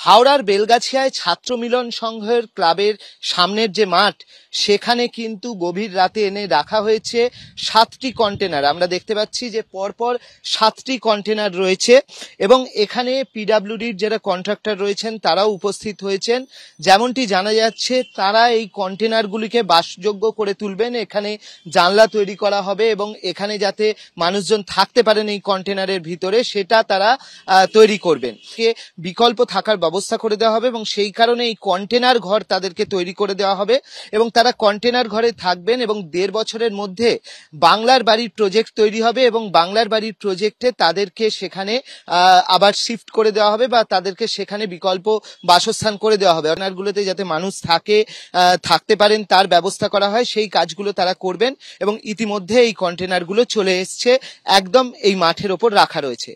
হাওড়ার বেলগাছিয়ায় ছাত্র মিলন সংঘের ক্লাবের সামনের যে মাঠ সেখানে কিন্তু গভীর রাতে এনে রাখা হয়েছে 7টি কন্টেনার। আমরা দেখতে পাচ্ছি যে পরপর 7টি কন্টেনার রয়েছে এবং এখানে পিডব্লিউডির যারা কন্ট্রাক্টর রয়েছেন তারাও উপস্থিত হয়েছেন। যেমনটি জানা যাচ্ছে তারা এই কন্টেনারগুলিকে বাসযোগ্য করে তুলবেন, এখানে জানলা তৈরি করা হবে এবং এখানে যাতে মানুষজন থাকতে পারেন এই কন্টেনারের ভিতরে সেটা তারা তৈরি করবেন। বিকল্প থাকার ব্যবস্থা করে দেওয়া হবে এবং সেই কারণে এই কন্টেনার ঘর তাদেরকে তৈরি করে দেওয়া হবে এবং তারা কন্টেনার ঘরে থাকবেন এবং 1.5 বছরের মধ্যে বাংলার বাড়ির প্রজেক্ট তৈরি হবে এবং বাংলার বাড়ির প্রজেক্টে তাদেরকে সেখানে আবার শিফট করে দেওয়া হবে বা তাদেরকে সেখানে বিকল্প বাসস্থান করে দেওয়া হবে। কন্টেনারগুলোতে যাতে মানুষ থাকতে পারেন তার ব্যবস্থা করা হয়, সেই কাজগুলো তারা করবেন এবং ইতিমধ্যে এই কন্টেনারগুলো চলে এসছে, একদম এই মাঠের ওপর রাখা রয়েছে।